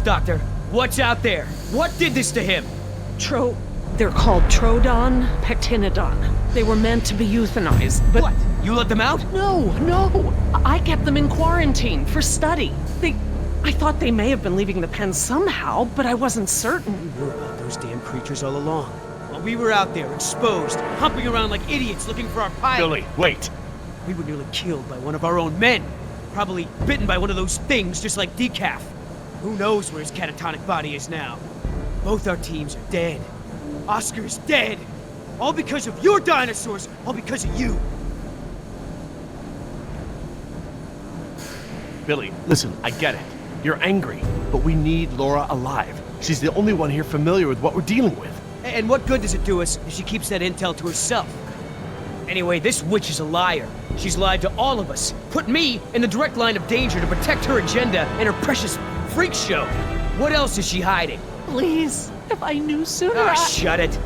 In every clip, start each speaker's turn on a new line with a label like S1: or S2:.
S1: Doctor. What's out there? What did this to him?
S2: They're called Trodon Pectinodon. They were meant to be euthanized, but...
S1: What? You let them out?
S2: No. I kept them in quarantine for study. I thought they may have been leaving the pen somehow, but I wasn't certain.
S1: We knew about those damn creatures all along. While we were out there, exposed, humping around like idiots looking for our pilot.
S3: Billy, wait!
S1: We were nearly killed by one of our own men. Probably bitten by one of those things just like Decaf. Who knows where his catatonic body is now? Both our teams are dead. Oscar's dead. All because of your dinosaurs. All because of you.
S3: Billy, listen, I get it. You're angry, but we need Laura alive. She's the only one here familiar with what we're dealing with.
S1: And what good does it do us if she keeps that intel to herself? Anyway, this witch is a liar. She's lied to all of us. Put me in the direct line of danger to protect her agenda and her precious freak show. What else is she hiding?
S2: Please, if I knew sooner,
S1: Shut it.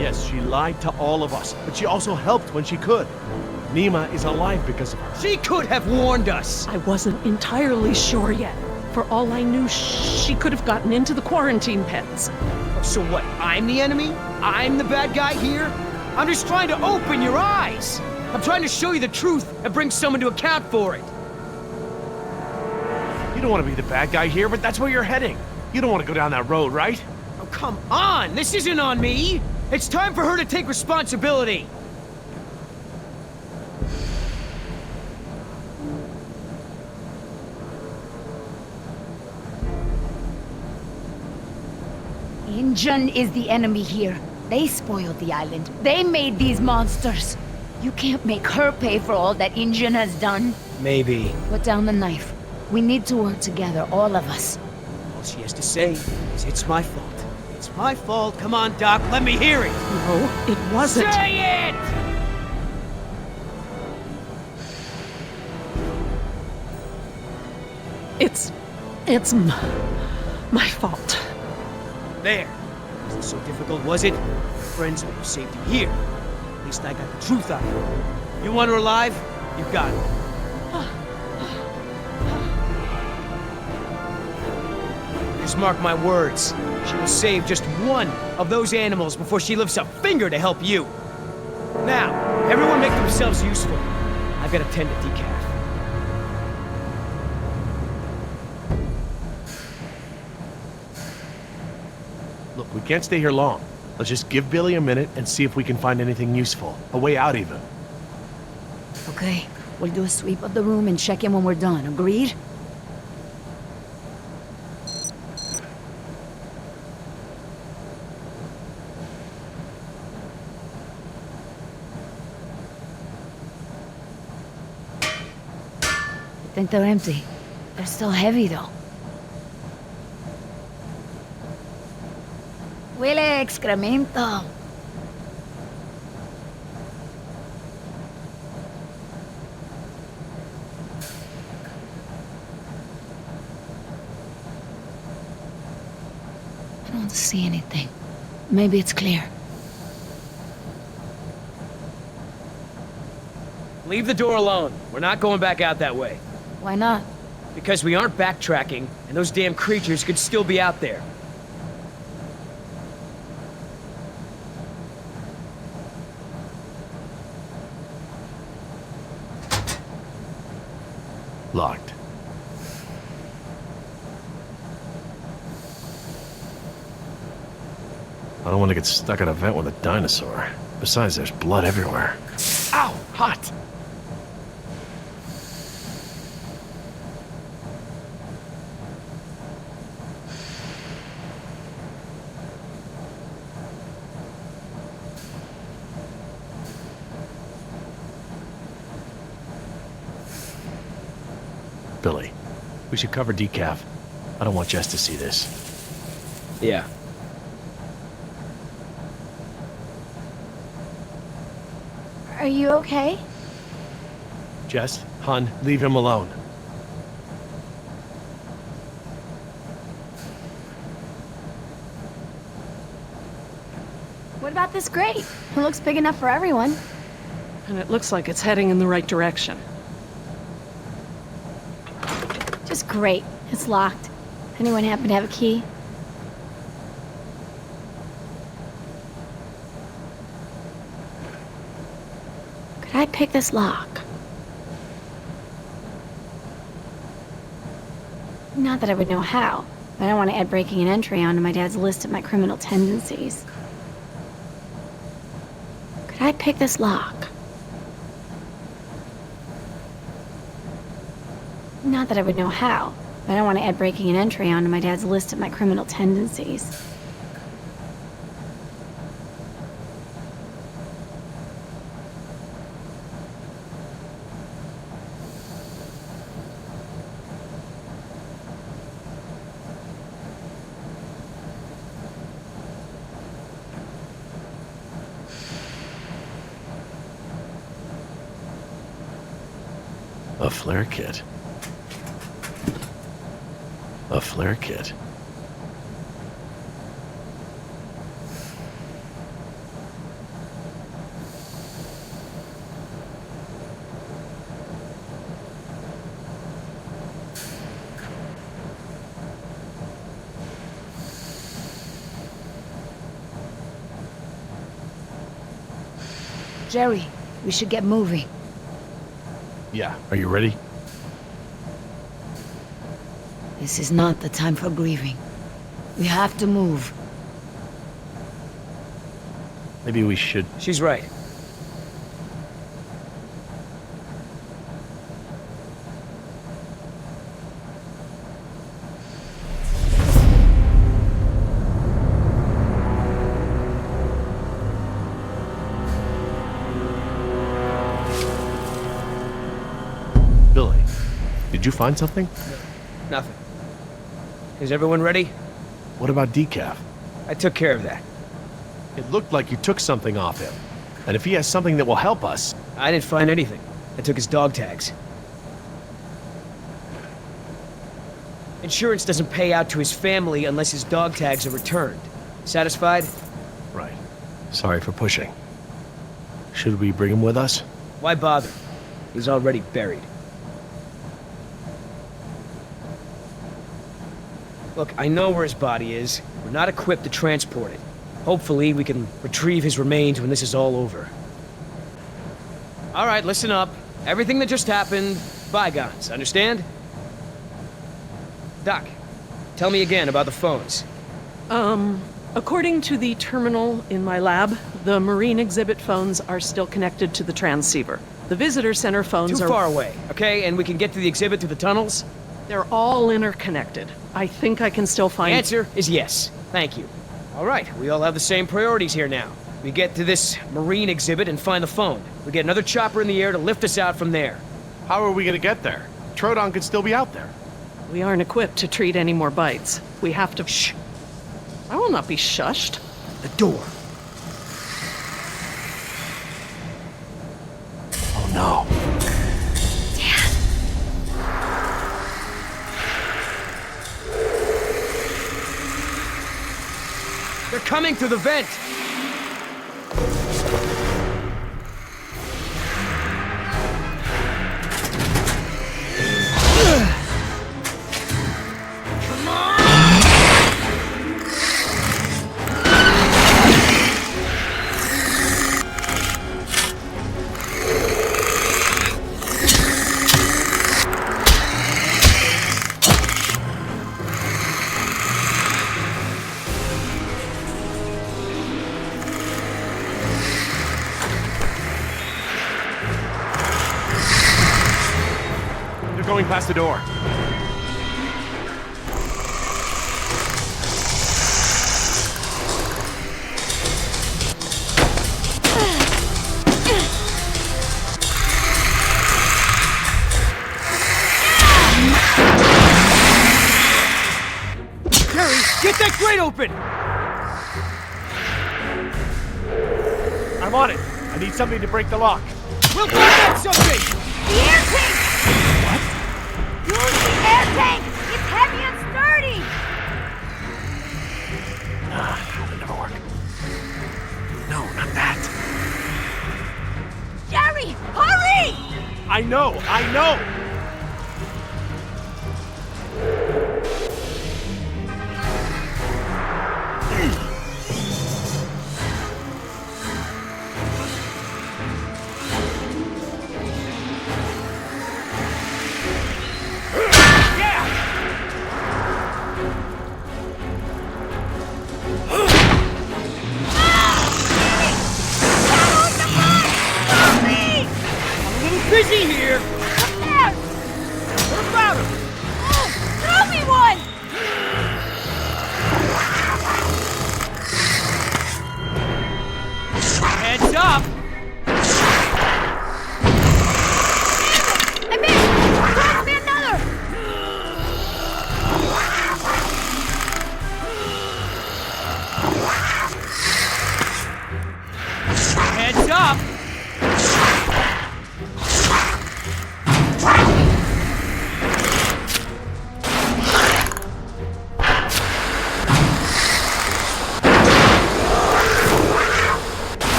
S3: Yes, she lied to all of us, but she also helped when she could. Nima is alive because of her.
S1: She could have warned us.
S2: I wasn't entirely sure yet. For all I knew, she could have gotten into the quarantine pens.
S1: So what, I'm the enemy? I'm the bad guy here? I'm just trying to open your eyes. I'm trying to show you the truth and bring someone to account for it.
S3: You don't want to be the bad guy here, but that's where you're heading. You don't want to go down that road, right?
S1: Oh, come on! This isn't on me! It's time for her to take responsibility!
S4: Injun is the enemy here. They spoiled the island. They made these monsters. You can't make her pay for all that Injun has done.
S1: Maybe.
S4: Put down the knife. We need to work together, all of us.
S1: All she has to say is it's my fault. It's my fault. Come on, Doc, let me hear it!
S2: No, it wasn't.
S1: Say it!
S2: It's my fault.
S1: There. Was it so difficult, was it? Friends may have saved you here. At least I got the truth out of it. You want her alive? You got it. Just mark my words. She will save just one of those animals before she lifts a finger to help you. Now, everyone make themselves useful. I've got to tend to Decaf.
S3: Look, we can't stay here long. Let's just give Billy a minute and see if we can find anything useful. A way out, even.
S4: Okay, we'll do a sweep of the room and check in when we're done. Agreed? I think they're empty. They're still heavy, though. Huele a excremento. I don't see anything. Maybe it's clear.
S1: Leave the door alone. We're not going back out that way.
S4: Why not?
S1: Because we aren't backtracking, and those damn creatures could still be out there.
S3: Locked. I don't want to get stuck at a vent with a dinosaur. Besides, there's blood everywhere. Ow! Hot! Billy, we should cover Decaf. I don't want Jess to see this.
S1: Yeah.
S4: Are you okay?
S3: Jess, Hun, leave him alone.
S4: What about this grate? It looks big enough for everyone.
S2: And it looks like it's heading in the right direction.
S5: was great. It's locked. Anyone happen to have a key? Could I pick this lock? Not that I would know how, but I don't want to add breaking and entry onto my dad's list of my criminal tendencies. Could I pick this lock? Not that I would know how, but I don't want to add breaking and entry onto my dad's list of my criminal tendencies.
S3: A flare kit. A flare kit.
S4: Jerry, we should get moving.
S3: Yeah, are you ready?
S4: This is not the time for grieving. We have to move.
S3: Maybe we should...
S1: She's right.
S3: Billy, did you find something?
S1: Nothing. Is everyone ready?
S3: What about Decaf?
S1: I took care of that.
S3: It looked like you took something off him. And if he has something that will help us...
S1: I didn't find anything. I took his dog tags. Insurance doesn't pay out to his family unless his dog tags are returned. Satisfied?
S3: Right. Sorry for pushing. Should we bring him with us?
S1: Why bother? He's already buried. Look, I know where his body is. We're not equipped to transport it. Hopefully, we can retrieve his remains when this is all over. All right, listen up. Everything that just happened, bygones, understand? Doc, tell me again about the phones.
S2: According to the terminal in my lab, the marine exhibit phones are still connected to the transceiver. The visitor center phones
S1: Too
S2: are...
S1: far away, okay? And we can get to the exhibit through the tunnels?
S2: They're all interconnected. I think I can still
S1: The
S2: find...
S1: answer is yes. Thank you. All right, we all have the same priorities here now. We get to this marine exhibit and find the phone. We get another chopper in the air to lift us out from there.
S3: How are we gonna get there? Troodon could still be out there.
S2: We aren't equipped to treat any more bites. We have to... Shh. I will not be shushed.
S1: The door.
S3: Oh no.
S1: They're coming through the vent!
S3: Going past the door.
S1: Jerry, get that grate open!
S3: I'm on it. I need something to break the lock.
S1: We'll find out something!
S4: The air tank! Use the air tank! It's heavy and sturdy!
S3: That'll never work. No, not that.
S4: Jerry, hurry!
S3: I know!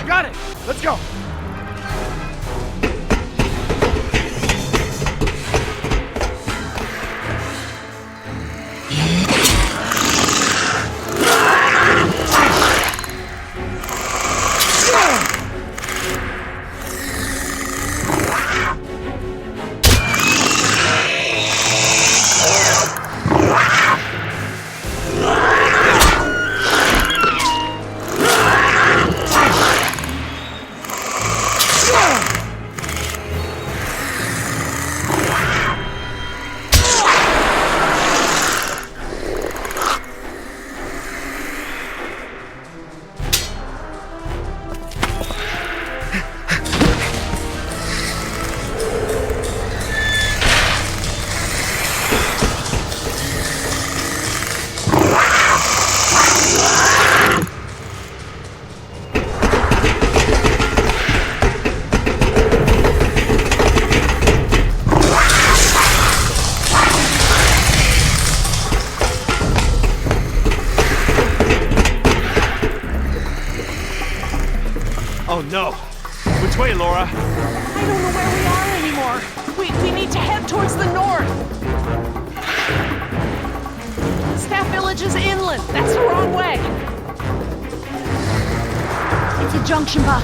S3: Got it! Let's go! Oh no! Which way, Laura?
S2: I don't know where we are anymore. We need to head towards the north. Staff Village is inland. That's the wrong way.
S4: It's a junction box.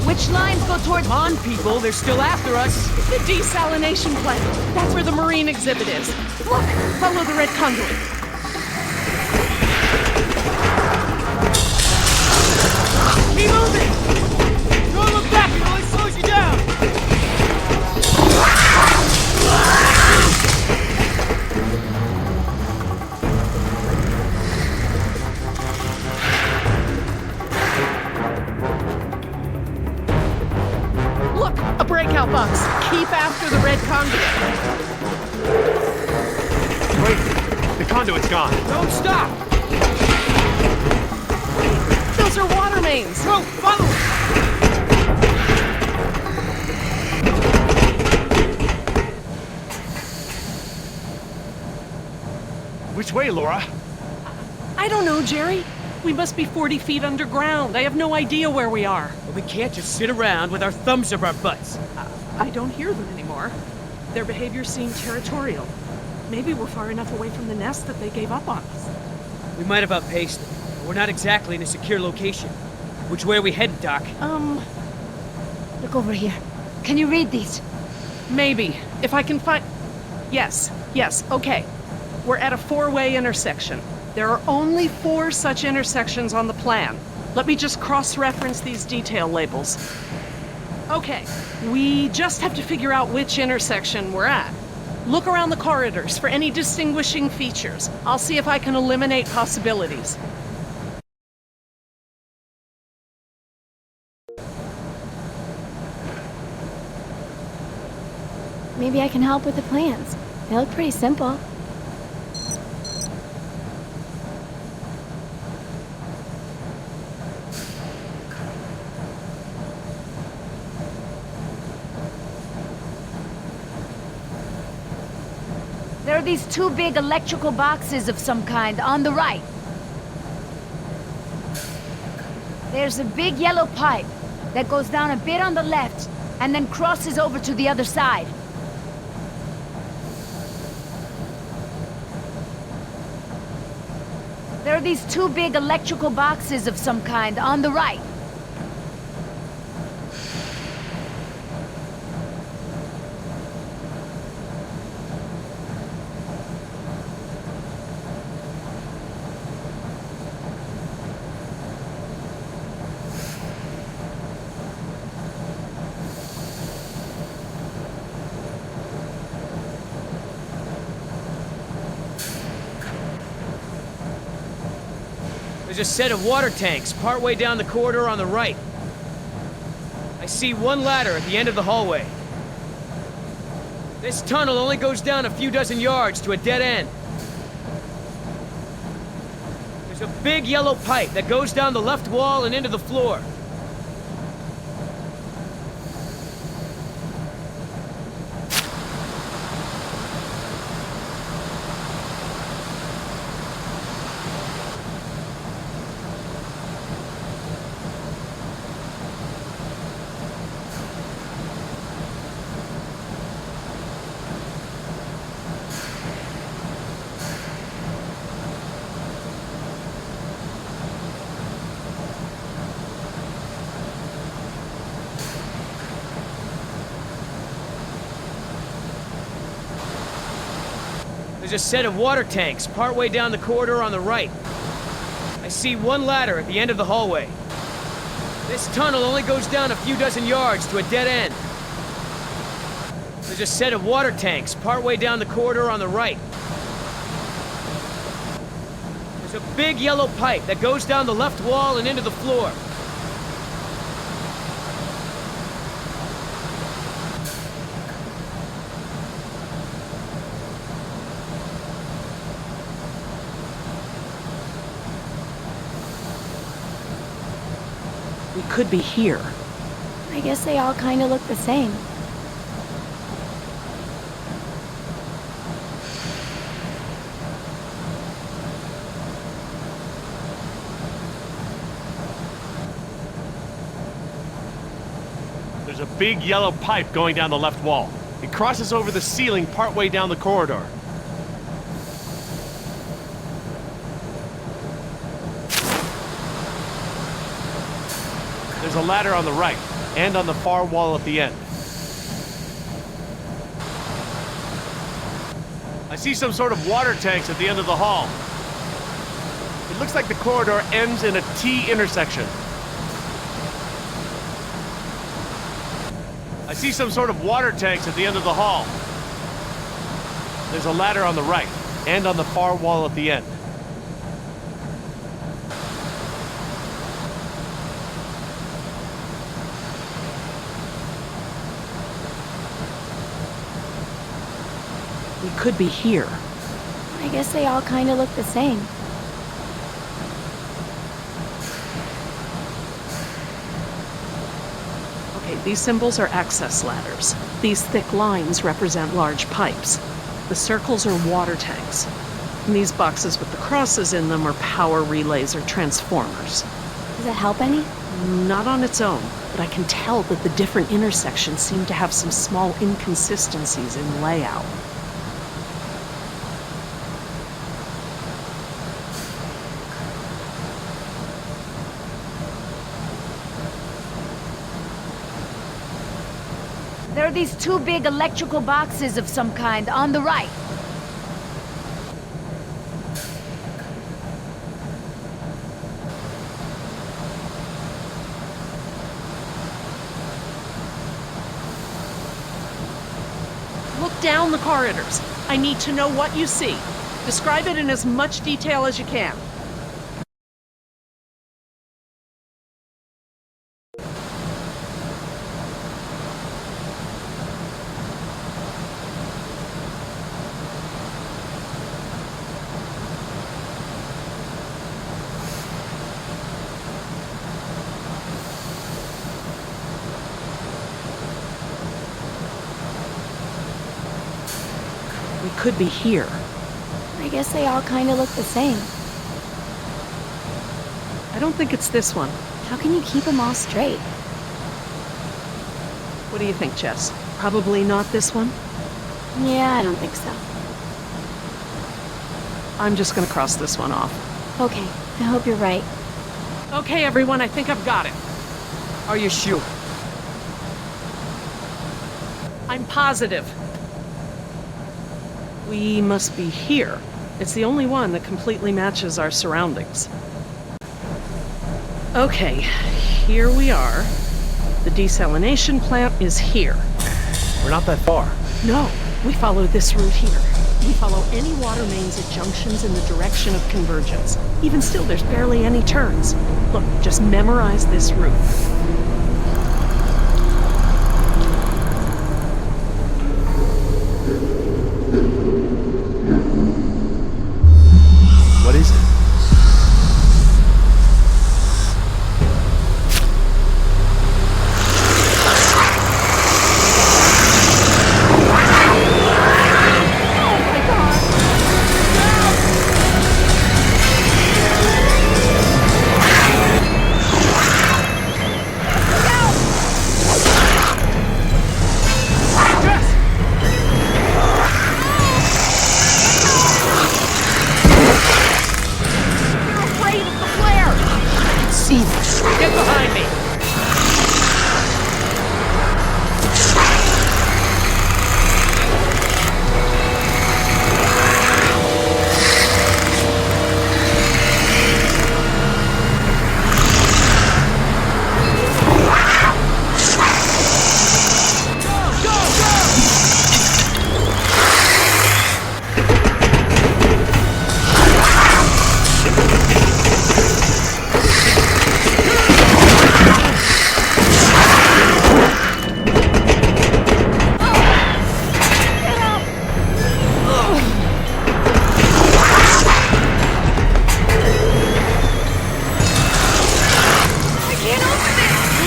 S4: Which lines go towards...
S1: Come on, people, they're still after us.
S2: The desalination plant. That's where the marine exhibit is. Look, follow the red conduit.
S1: Keep moving! Don't look back, it only slows you down!
S2: Look, a breakout box. Keep after the red conduit.
S3: Wait, the conduit's gone.
S1: Don't stop!
S2: Those are water mains.
S1: Go, follow it!
S3: Which way, Laura?
S2: I don't know, Jerry. We must be 40 feet underground. I have no idea where we are.
S1: But we can't just sit around with our thumbs up our butts.
S2: I don't hear them anymore. Their behavior seemed territorial. Maybe we're far enough away from the nest that they gave up on us.
S1: We might have outpaced them. But we're not exactly in a secure location. Which way are we headed, Doc?
S4: Look over here. Can you read these?
S2: Maybe. If I can find... Yes, okay. We're at a four-way intersection. There are only 4 such intersections on the plan. Let me just cross-reference these detail labels. Okay, we just have to figure out which intersection we're at. Look around the corridors for any distinguishing features. I'll see if I can eliminate possibilities.
S5: Maybe I can help with the plans. They look pretty simple.
S4: There are these 2 big electrical boxes of some kind on the right. There's a big yellow pipe that goes down a bit on the left and then crosses over to the other side. There are these 2 big electrical boxes of some kind on the right.
S1: There's a set of water tanks partway down the corridor on the right. I see one ladder at the end of the hallway. This tunnel only goes down a few dozen yards to a dead end. There's a big yellow pipe that goes down the left wall and into the floor. There's a set of water tanks partway down the corridor on the right. I see one ladder at the end of the hallway. This tunnel only goes down a few dozen yards to a dead end. There's a set of water tanks partway down the corridor on the right. There's a big yellow pipe that goes down the left wall and into the floor.
S2: We could be here.
S5: I guess they all kind of look the same.
S3: There's a big yellow pipe going down the left wall. It crosses over the ceiling partway down the corridor. There's a ladder on the right, and on the far wall at the end. I see some sort of water tanks at the end of the hall. It looks like the corridor ends in a T intersection. I see some sort of water tanks at the end of the hall. There's a ladder on the right, and on the far wall at the end.
S2: We could be here.
S5: I guess they all kind of look the same.
S2: Okay, these symbols are access ladders. These thick lines represent large pipes. The circles are water tanks. And these boxes with the crosses in them are power relays or transformers.
S5: Does that help any?
S2: Not on its own, but I can tell that the different intersections seem to have some small inconsistencies in layout.
S4: There are these two big electrical boxes of some kind on the right.
S2: Look down the corridors. I need to know what you see. Describe it in as much detail as you can. We could be here.
S5: I guess they all kind of look the same.
S2: I don't think it's this one.
S5: How can you keep them all straight?
S2: What do you think, Jess? Probably not this one?
S5: Yeah, I don't think so.
S2: I'm just gonna cross this one off.
S5: Okay, I hope you're right.
S2: Okay, everyone, I think I've got it.
S1: Are you sure?
S2: I'm positive. We must be here. It's the only one that completely matches our surroundings. Okay, here we are. The desalination plant is here.
S3: We're not that far.
S2: No, we follow this route here. We follow any water mains at junctions in the direction of convergence. Even still, there's barely any turns. Look, just memorize this route.
S3: What is it?
S1: Get behind me!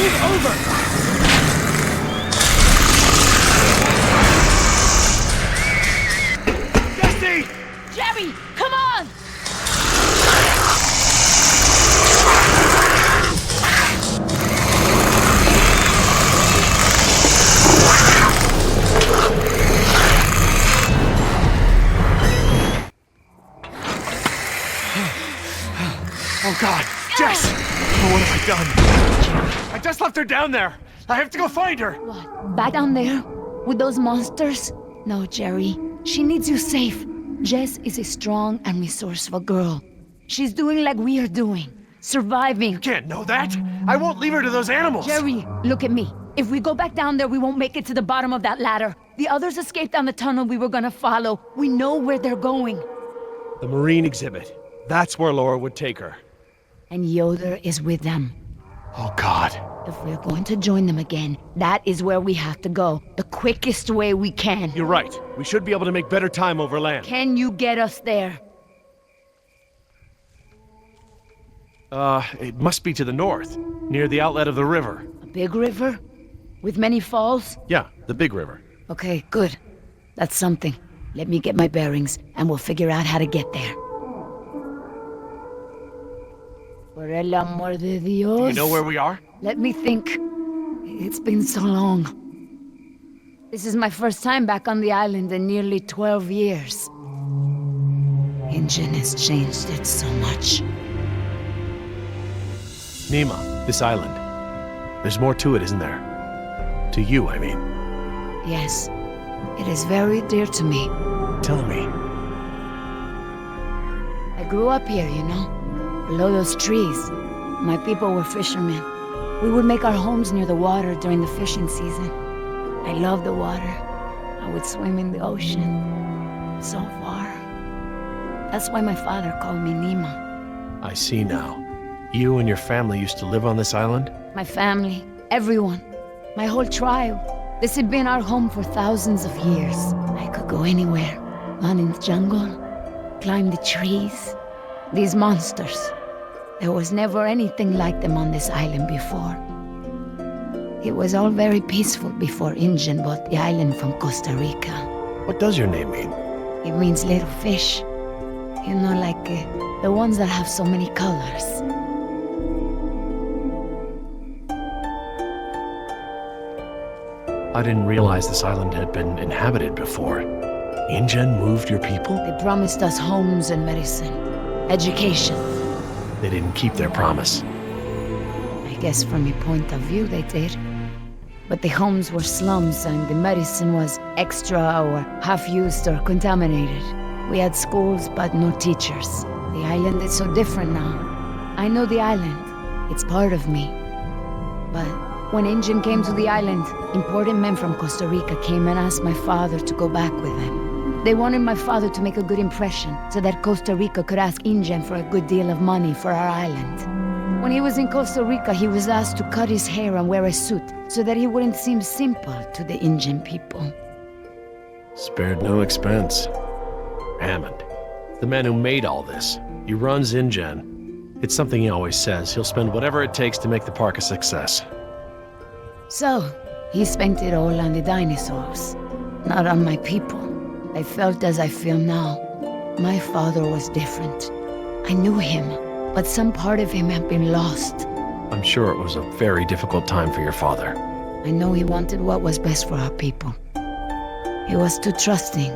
S1: Move over! Jesse!
S4: Jerry, come on!
S3: Oh God, Jess! Oh, what have I done? I just left her down there. I have to go find her.
S4: What? Back down there? With those monsters? No, Jerry. She needs you safe. Jess is a strong and resourceful girl. She's doing like we are doing. Surviving.
S3: You can't know that. I won't leave her to those animals.
S4: Jerry, look at me. If we go back down there, we won't make it to the bottom of that ladder. The others escaped down the tunnel we were gonna follow. We know where they're going.
S3: The marine exhibit. That's where Laura would take her.
S4: And Yoder is with them.
S3: Oh God.
S4: If we're going to join them again, that is where we have to go. The quickest way we can.
S3: You're right. We should be able to make better time over land.
S4: Can you get us there?
S3: It must be to the north, near the outlet of the river.
S4: A big river? With many falls?
S3: Yeah, the big river.
S4: Okay, good. That's something. Let me get my bearings, and we'll figure out how to get there. Por el amor de Dios.
S3: Do you know where we are?
S4: Let me think. It's been so long. This is my first time back on the island in nearly 12 years. Injun has changed it so much.
S3: Nima, this island. There's more to it, isn't there? To you, I mean.
S4: Yes, it is very dear to me.
S3: Tell me.
S4: I grew up here, you know, below those trees. My people were fishermen. We would make our homes near the water during the fishing season. I loved the water. I would swim in the ocean. So far. That's why my father called me Nima.
S3: I see now. You and your family used to live on this island?
S4: My family, everyone, my whole tribe. This had been our home for thousands of years. I could go anywhere, run in the jungle, climb the trees. These monsters. There was never anything like them on this island before. It was all very peaceful before Injun bought the island from Costa Rica.
S3: What does your name mean?
S4: It means little fish. You know, like the ones that have so many colors.
S3: I didn't realize this island had been inhabited before. Injun moved your people?
S4: They promised us homes and medicine, education.
S3: They didn't keep their promise.
S4: I guess from your point of view they did. But the homes were slums and the medicine was extra or half-used or contaminated. We had schools but no teachers. The island is so different now. I know the island. It's part of me. But when Injun came to the island, important men from Costa Rica came and asked my father to go back with them. They wanted my father to make a good impression so that Costa Rica could ask Injun for a good deal of money for our island. When he was in Costa Rica, he was asked to cut his hair and wear a suit so that he wouldn't seem simple to the Injun people.
S3: Spared no expense. Hammond, the man who made all this. He runs Injun. It's something he always says. He'll spend whatever it takes to make the park a success.
S4: So, he spent it all on the dinosaurs, not on my people. I felt as I feel now. My father was different. I knew him, but some part of him had been lost.
S3: I'm sure it was a very difficult time for your father.
S4: I know he wanted what was best for our people. He was too trusting.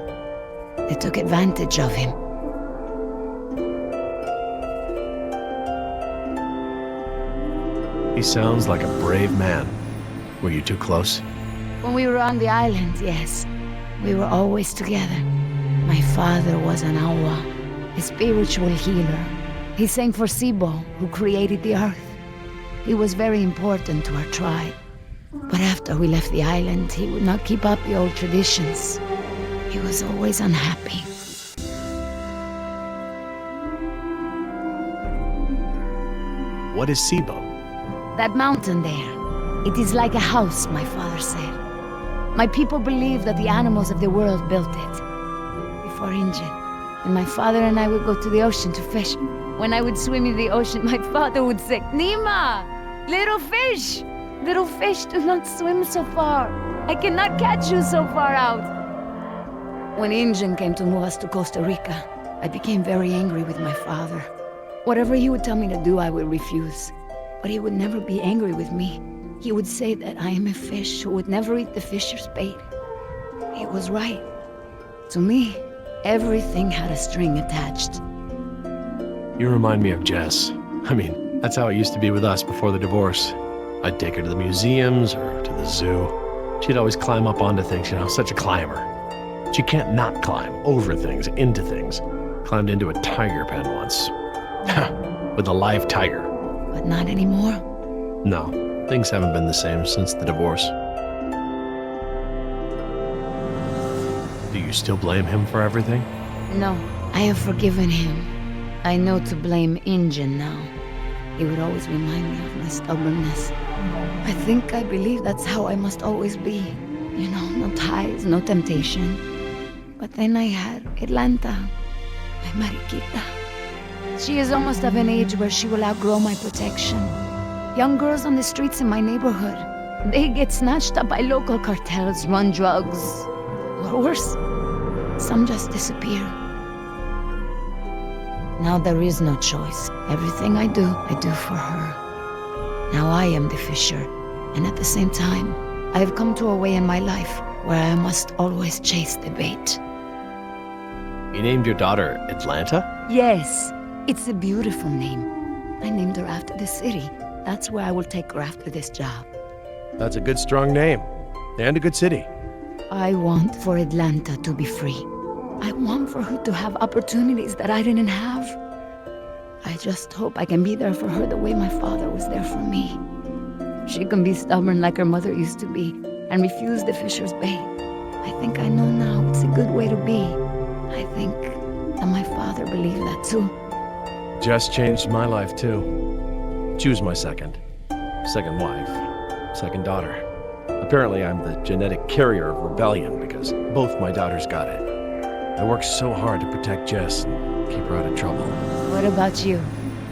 S4: They took advantage of him.
S3: He sounds like a brave man. Were you too close?
S4: When we were on the island, yes. We were always together. My father was an awa, a spiritual healer. He sang for Sibo, who created the earth. He was very important to our tribe. But after we left the island, he would not keep up the old traditions. He was always unhappy.
S3: What is Sibo?
S4: That mountain there. It is like a house, my father said. My people believe that the animals of the world built it. Before Injun. And my father and I would go to the ocean to fish. When I would swim in the ocean, my father would say, Nima! Little fish! Little fish do not swim so far. I cannot catch you so far out. When Injun came to move us to Costa Rica, I became very angry with my father. Whatever he would tell me to do, I would refuse. But he would never be angry with me. He would say that I am a fish who would never eat the fisher's bait. He was right. To me, everything had a string attached.
S3: You remind me of Jess. I mean, that's how it used to be with us before the divorce. I'd take her to the museums or to the zoo. She'd always climb up onto things, such a climber. She can't not climb over things, into things. Climbed into a tiger pen once. With a live tiger.
S4: But not anymore.
S3: No, things haven't been the same since the divorce. Do you still blame him for everything?
S4: No, I have forgiven him. I know to blame Injun now. He would always remind me of my stubbornness. I believe that's how I must always be. No ties, no temptation. But then I had Atlanta, my Mariquita. She is almost of an age where she will outgrow my protection. Young girls on the streets in my neighborhood, they get snatched up by local cartels, run drugs, or worse, some just disappear. Now there is no choice. Everything I do for her. Now I am the fisher, and at the same time, I have come to a way in my life where I must always chase the bait.
S3: You named your daughter Atlanta?
S4: Yes, it's a beautiful name. I named her after the city. That's where I will take her after this job.
S3: That's a good, strong name. And a good city.
S4: I want for Atlanta to be free. I want for her to have opportunities that I didn't have. I just hope I can be there for her the way my father was there for me. She can be stubborn like her mother used to be and refuse the fisher's bait. I think I know now it's a good way to be. I think that my father believed that too.
S6: Jess changed my life too. She was my second wife, second daughter. Apparently I'm the genetic carrier of rebellion because both my daughters got it. I worked so hard to protect Jess and keep her out of trouble.
S4: What about you?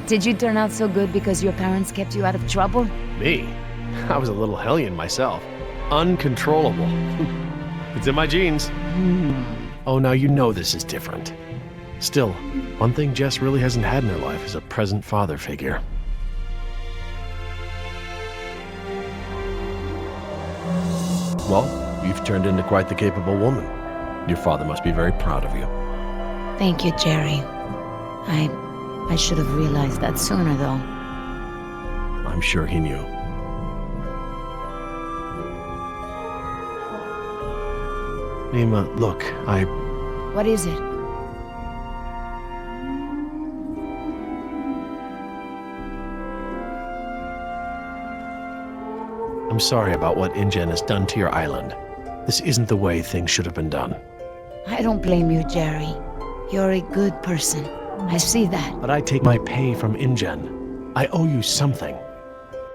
S4: Did you turn out so good because your parents kept you out of trouble?
S3: Me? I was a little hellion myself. Uncontrollable. It's in my genes. Oh, now you know this is different. Still, one thing Jess really hasn't had in her life is a present father figure.
S6: Well, you've turned into quite the capable woman. Your father must be very proud of you.
S4: Thank you, Jerry. I should have realized that sooner, though.
S6: I'm sure he knew.
S3: Nima, look,
S4: What is it?
S3: I'm sorry about what InGen has done to your island. This isn't the way things should have been done.
S4: I don't blame you, Jerry. You're a good person. I see that.
S3: But I take my pay from InGen. I owe you something.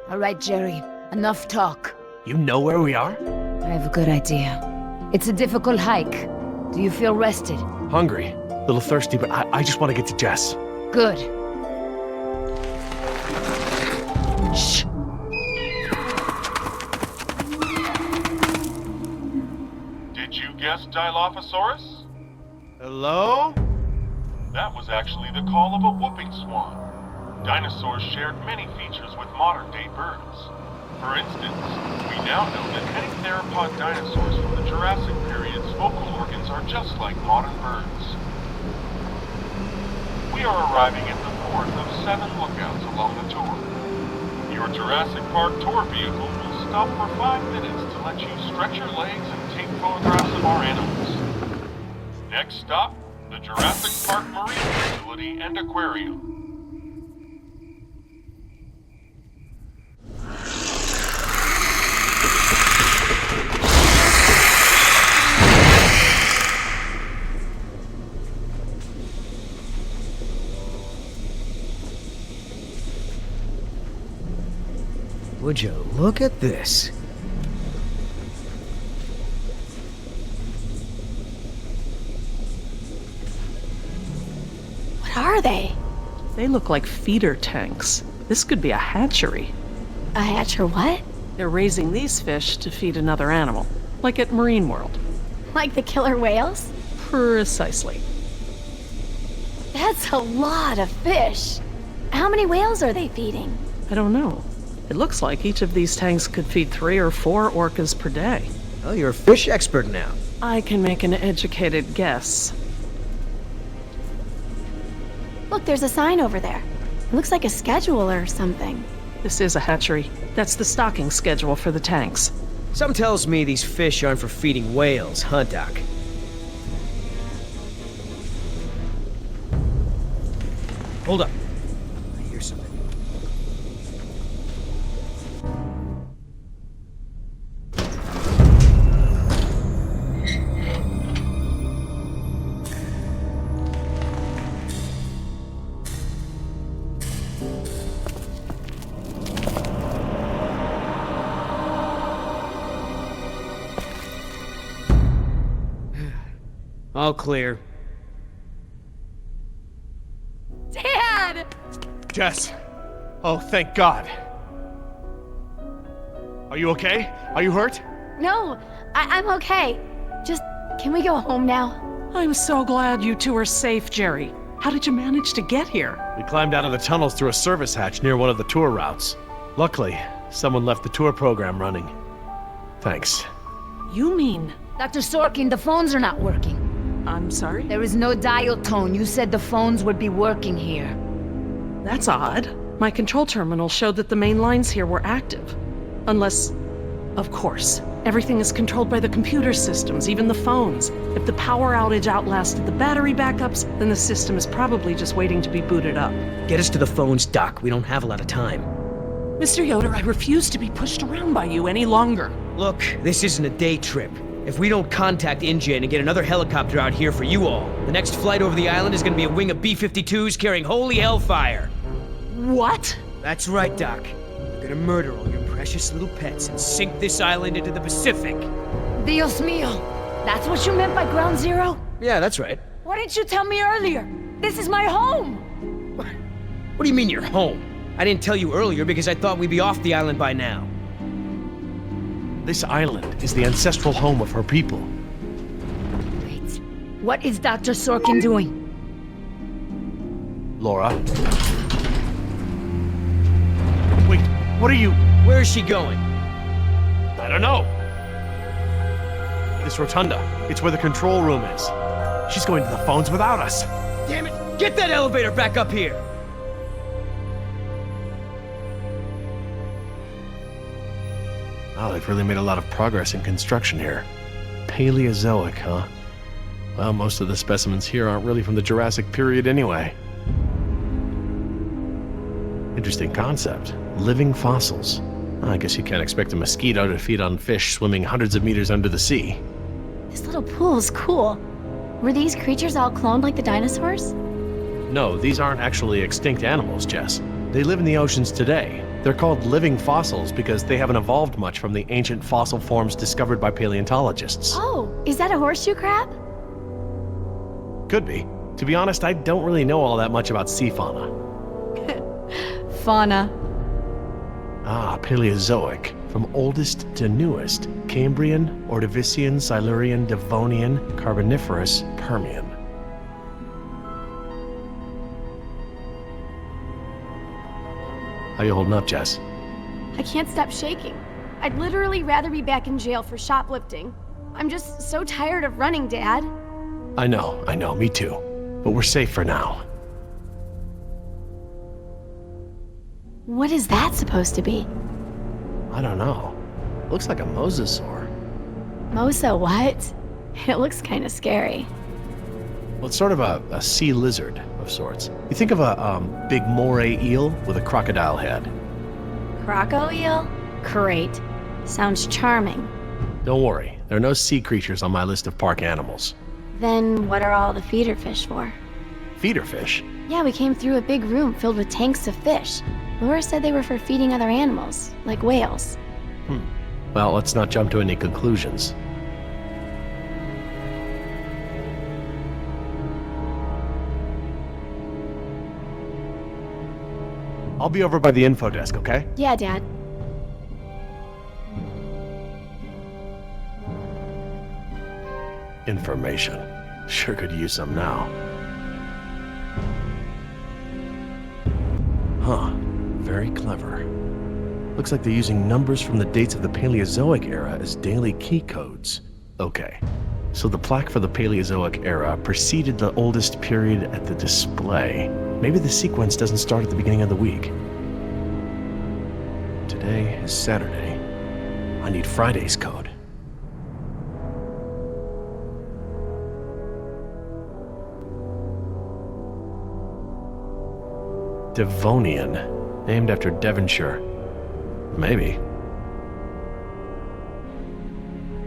S4: All right, Jerry. Enough talk.
S3: You know where we are?
S4: I have a good idea. It's a difficult hike. Do you feel rested?
S3: Hungry. A little thirsty, but I just want to get to Jess.
S4: Good. Shh.
S7: Did you guess Dilophosaurus?
S3: Hello?
S7: That was actually the call of a whooping swan. Dinosaurs shared many features with modern-day birds. For instance, we now know that many theropod dinosaurs from the Jurassic period's vocal organs are just like modern birds. We are arriving at the fourth of 7 lookouts along the tour. Your Jurassic Park tour vehicle will stop for 5 minutes to let you stretch your legs and take photographs of our animals. Next stop, the Jurassic Park Marine Facility and Aquarium.
S1: Would you look at this?
S5: What are they?
S2: They look like feeder tanks. This could be a hatchery.
S5: A hatcher what?
S2: They're raising these fish to feed another animal, like at Marine World.
S5: Like the killer whales?
S2: Precisely.
S5: That's a lot of fish. How many whales are they feeding?
S2: I don't know. It looks like each of these tanks could feed 3 or 4 orcas per day.
S1: Well, you're a fish expert now.
S2: I can make an educated guess.
S5: Look, there's a sign over there. It looks like a schedule or something.
S2: This is a hatchery. That's the stocking schedule for the tanks.
S1: Some tells me these fish aren't for feeding whales, huh, Doc? Hold up. I hear something. All clear.
S5: Dad!
S3: Jess! Oh, thank God. Are you okay? Are you hurt?
S5: No, I'm okay. Just, can we go home now?
S2: I'm so glad you two are safe, Jerry. How did you manage to get here?
S3: We climbed out of the tunnels through a service hatch near one of the tour routes. Luckily, someone left the tour program running. Thanks.
S2: You mean...
S4: Dr. Sorkin, the phones are not working.
S2: I'm sorry?
S4: There is no dial tone. You said the phones would be working here.
S2: That's odd. My control terminal showed that the main lines here were active. Unless... Of course. Everything is controlled by the computer systems, even the phones. If the power outage outlasted the battery backups, then the system is probably just waiting to be booted up.
S1: Get us to the phones, Doc. We don't have a lot of time.
S2: Mr. Yoder, I refuse to be pushed around by you any longer.
S1: Look, this isn't a day trip. If we don't contact InGen and get another helicopter out here for you all, the next flight over the island is gonna be a wing of B-52s carrying holy hellfire.
S2: What?
S1: That's right, Doc. We're gonna murder all your precious little pets and sink this island into the Pacific.
S4: Dios mío. That's what you meant by ground zero?
S1: Yeah, that's right.
S4: Why didn't you tell me earlier? This is my home!
S1: What do you mean you're home? I didn't tell you earlier because I thought we'd be off the island by now.
S3: This island is the ancestral home of her people.
S4: Wait. What is Dr. Sorkin doing?
S3: Laura? Wait, what are you...
S1: Where is she going?
S3: I don't know. This rotunda. It's where the control room is. She's going to the phones without us.
S1: Damn it! Get that elevator back up here!
S3: Wow, they've really made a lot of progress in construction here. Paleozoic, huh? Well, most of the specimens here aren't really from the Jurassic period anyway. Interesting concept. Living fossils. I guess you can't expect a mosquito to feed on fish swimming hundreds of meters under the sea.
S5: This little pool's cool. Were these creatures all cloned like the dinosaurs?
S3: No, these aren't actually extinct animals, Jess. They live in the oceans today. They're called living fossils because they haven't evolved much from the ancient fossil forms discovered by paleontologists.
S5: Oh, is that a horseshoe crab?
S3: Could be. To be honest, I don't really know all that much about sea fauna.
S5: Fauna.
S3: Ah, Paleozoic. From oldest to newest. Cambrian, Ordovician, Silurian, Devonian, Carboniferous, Permian. How you holding up, Jess?
S5: I can't stop shaking. I'd literally rather be back in jail for shoplifting. I'm just so tired of running, Dad.
S3: I know, me too. But we're safe for now.
S5: What is that supposed to be?
S3: I don't know. Looks like a mosasaur.
S5: Mosa what? It looks kind of scary.
S3: Well, it's sort of a sea lizard of sorts. You think of a big moray eel with a crocodile head.
S5: Croco eel? Great. Sounds charming.
S3: Don't worry, there are no sea creatures on my list of park animals.
S5: Then what are all the feeder fish for?
S3: Feeder fish?
S5: Yeah, we came through a big room filled with tanks of fish. Laura said they were for feeding other animals, like whales.
S3: Well, let's not jump to any conclusions. I'll be over by the info desk, okay?
S5: Yeah, Dad.
S6: Information. Sure could use some now. Huh. Very clever. Looks like they're using numbers from the dates of the Paleozoic era as daily key codes. Okay. So the plaque for the Paleozoic era preceded the oldest period at the display. Maybe the sequence doesn't start at the beginning of the week. Today is Saturday. I need Friday's code. Devonian, named after Devonshire. Maybe.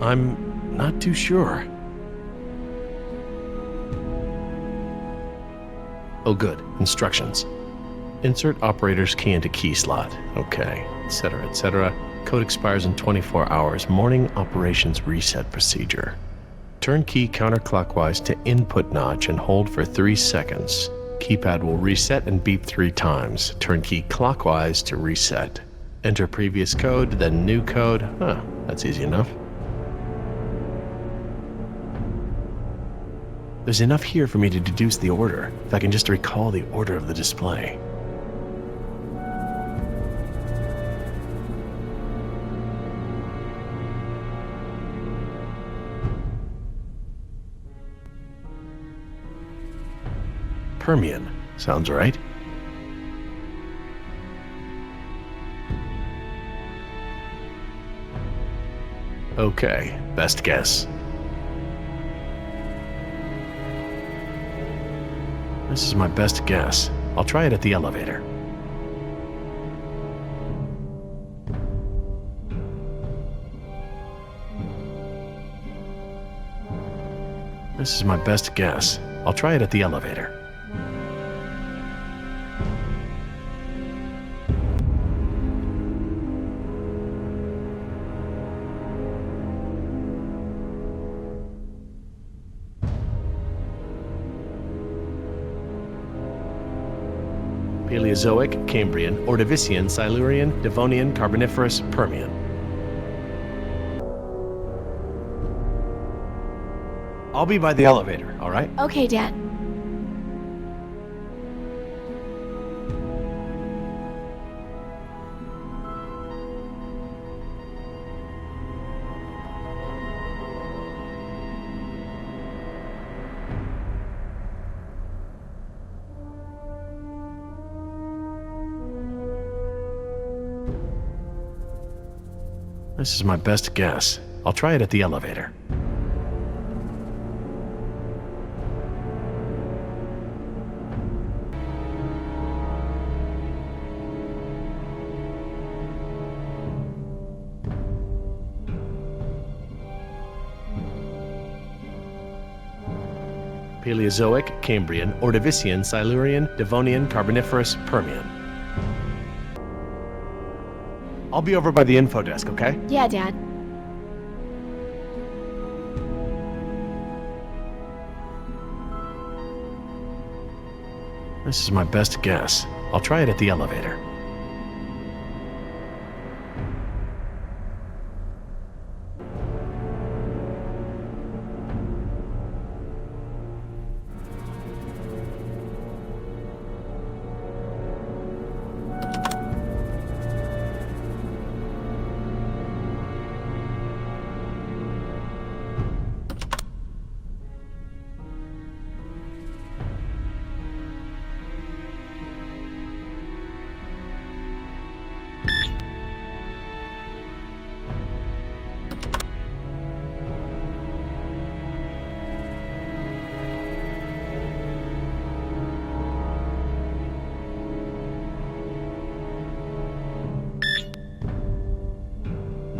S6: I'm not too sure. Oh good, instructions. Insert operator's key into key slot. Okay, etc., etc. Code expires in 24 hours. Morning operations reset procedure. Turn key counterclockwise to input notch and hold for 3 seconds. Keypad will reset and beep 3 times. Turn key clockwise to reset. Enter previous code, then new code. Huh, that's easy enough. There's enough here for me to deduce the order, if I can just recall the order of the display. Permian. Sounds right. Okay, best guess. This is my best guess. I'll try it at the elevator. This is my best guess. I'll try it at the elevator. Paleozoic, Cambrian, Ordovician, Silurian, Devonian, Carboniferous, Permian. I'll be by the elevator, all right?
S5: Okay, Dad.
S6: This is my best guess. I'll try it at the elevator. Paleozoic, Cambrian, Ordovician, Silurian, Devonian, Carboniferous, Permian. I'll be over by the info desk, okay?
S5: Yeah, Dad.
S6: This is my best guess. I'll try it at the elevator.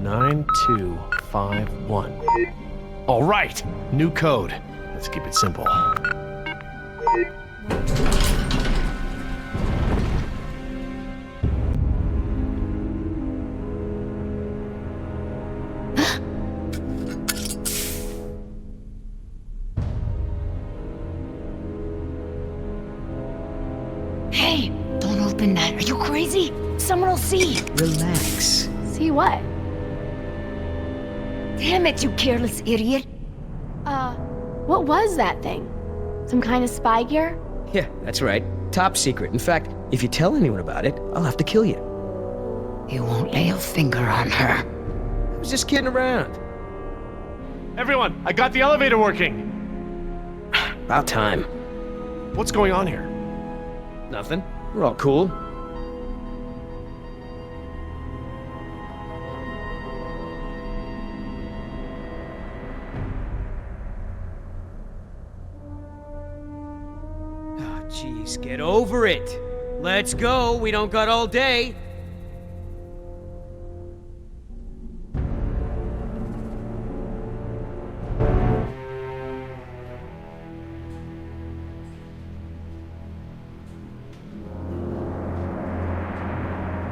S6: Nine, 2, 5, 1. All right, new code. Let's keep it simple.
S4: Hey, don't open that. Are you crazy? Someone will see. Relax.
S5: See what?
S4: Damn it, you careless idiot.
S5: What was that thing? Some kind of spy gear?
S8: Yeah, that's right. Top secret. In fact, if you tell anyone about it, I'll have to kill you.
S4: You won't lay a finger on her.
S8: I was just kidding around.
S3: Everyone, I got the elevator working.
S8: About time.
S3: What's going on here?
S8: Nothing. We're all cool.
S1: Oh, jeez, get over it. Let's go. We don't got all day.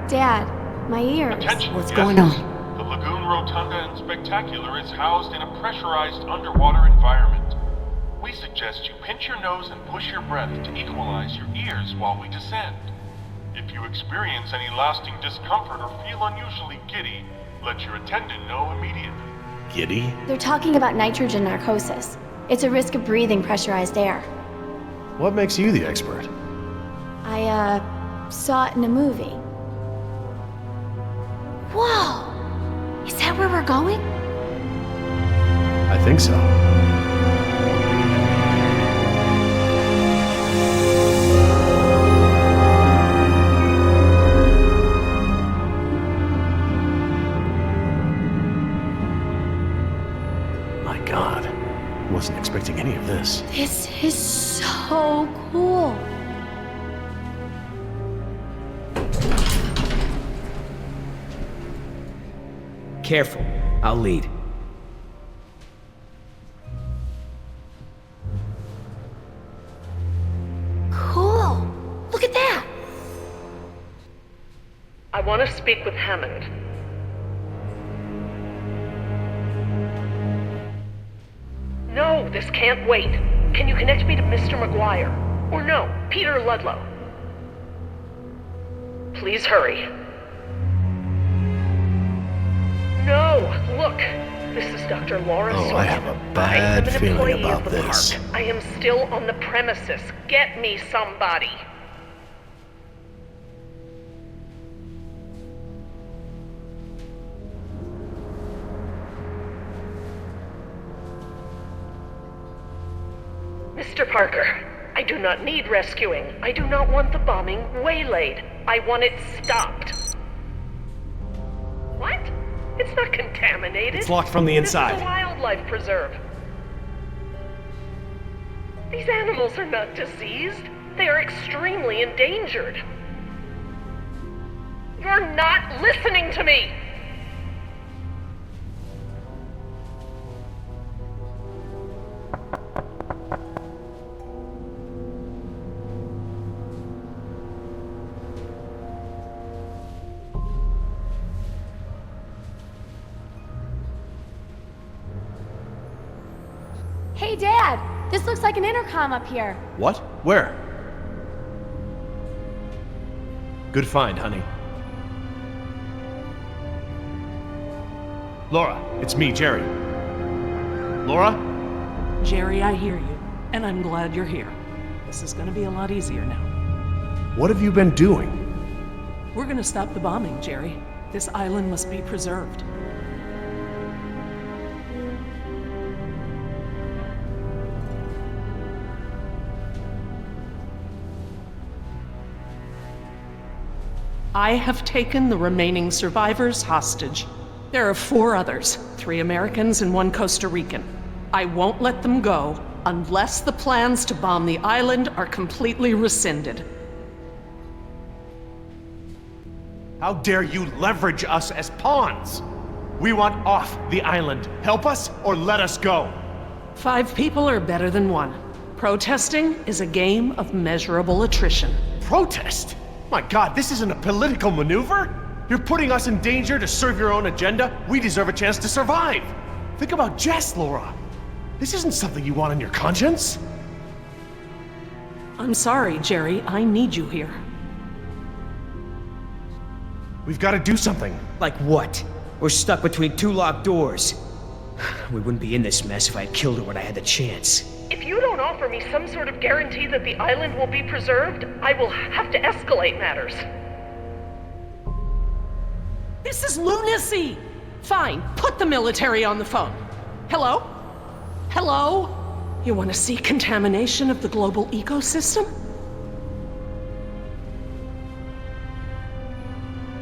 S5: Dad, my ears.
S7: Attention,
S4: What's
S7: guests.
S4: going on?
S7: The Lagoon Rotunda and Spectacular is housed in a pressurized underwater environment. We suggest you pinch your nose and push your breath to equalize your ears while we descend. If you experience any lasting discomfort or feel unusually giddy, let your attendant know immediately.
S3: Giddy?
S5: They're talking about nitrogen narcosis. It's a risk of breathing pressurized air.
S3: What makes you the expert?
S5: I, saw it in a movie. Whoa! Is that where we're going?
S3: I think so. My God. Wasn't expecting any of this.
S5: This is so cool.
S8: Careful. I'll lead.
S5: Cool. Look at that.
S2: I want to speak with Hammond. No, this can't wait. Can you connect me to Mr. McGuire? Or no, Peter Ludlow? Please hurry. No, look. This is Dr. Laura
S3: Oh,
S2: Sorkin.
S3: I have a bad
S2: I am an
S3: feeling
S2: employee
S3: about
S2: of the
S3: this.
S2: park. I am still on the premises. Get me somebody. Mr. Parker, I do not need rescuing. I do not want the bombing waylaid. I want it stopped. What? It's not contaminated.
S3: It's locked from the inside.
S2: This is a wildlife preserve. These animals are not diseased. They are extremely endangered. You're not listening to me!
S5: Hey, Dad. This looks like an intercom up here.
S3: What? Where? Good find, honey. Laura, it's me, Jerry. Laura?
S2: Jerry, I hear you, and I'm glad you're here. This is gonna be a lot easier now.
S3: What have you been doing?
S2: We're gonna stop the bombing, Jerry. This island must be preserved. I have taken the remaining survivors hostage. There are 4 others, 3 Americans and 1 Costa Rican. I won't let them go unless the plans to bomb the island are completely rescinded.
S3: How dare you leverage us as pawns? We want off the island. Help us or let us go.
S2: 5 people are better than 1. Protesting is a game of measurable attrition.
S3: Protest? My God, this isn't a political maneuver. You're putting us in danger to serve your own agenda. We deserve a chance to survive. Think about Jess, Laura. This isn't something you want on your conscience.
S2: I'm sorry, Jerry. I need you here.
S3: We've got to do something.
S8: Like what? We're stuck between 2 locked doors.
S1: We wouldn't be in this mess if I had killed her when I had the chance.
S2: If you don't offer me some sort of guarantee that the island will be preserved, I will have to escalate matters. This is lunacy! Fine, put the military on the phone. Hello? Hello? You want to see contamination of the global ecosystem?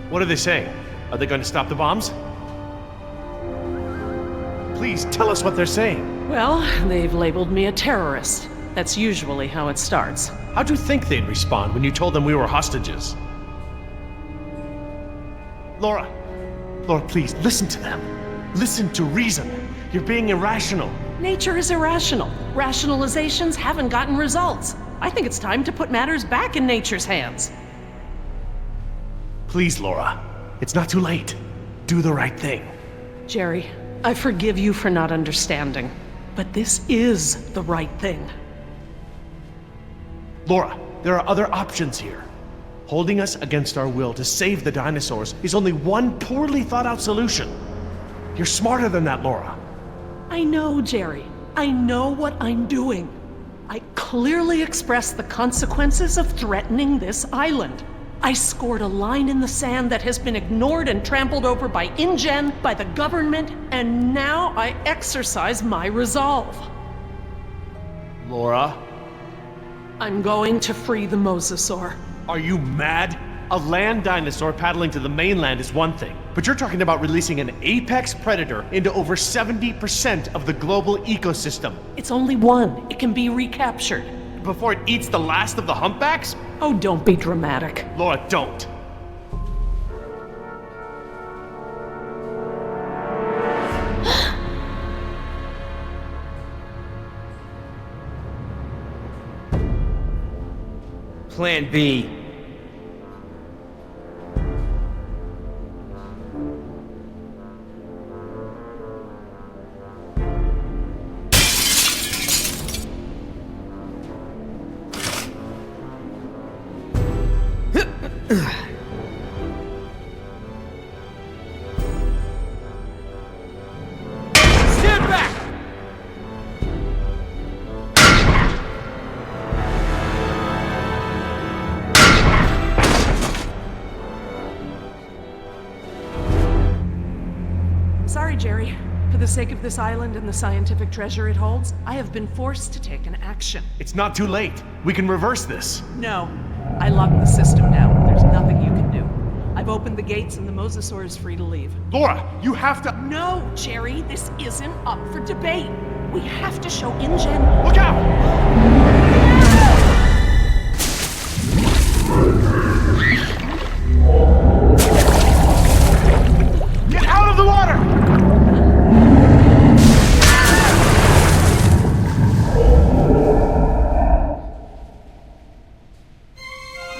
S3: What are they saying? Are they going to stop the bombs? Please tell us what they're saying.
S2: Well, they've labeled me a terrorist. That's usually how it starts.
S3: How'd you think they'd respond when you told them we were hostages? Laura, please, listen to them. Listen to reason. You're being irrational.
S2: Nature is irrational. Rationalizations haven't gotten results. I think it's time to put matters back in nature's hands.
S3: Please, Laura. It's not too late. Do the right thing.
S2: Jerry, I forgive you for not understanding, but this is the right thing.
S3: Laura, there are other options here. Holding us against our will to save the dinosaurs is only one poorly thought out solution. You're smarter than that, Laura.
S2: I know, Jerry. I know what I'm doing. I clearly expressed the consequences of threatening this island. I scored a line in the sand that has been ignored and trampled over by InGen, by the government, and now I exercise my resolve.
S3: Laura?
S2: I'm going to free the mosasaur.
S3: Are you mad? A land dinosaur paddling to the mainland is one thing, but you're talking about releasing an apex predator into over 70% of the global ecosystem.
S2: It's only one. It can be recaptured.
S3: Before it eats the last of the humpbacks?
S2: Oh, don't be dramatic.
S3: Laura, don't.
S1: Plan B. Stand back!
S2: Sorry, Jerry. For the sake of this island and the scientific treasure it holds, I have been forced to take an action.
S3: It's not too late. We can reverse this.
S2: No. I locked the system down. There's nothing you can do. I've opened the gates and the mosasaur is free to leave.
S3: Laura, you have to...
S2: No, Jerry, this isn't up for debate. We have to show InGen...
S3: Look out! Get out of the water!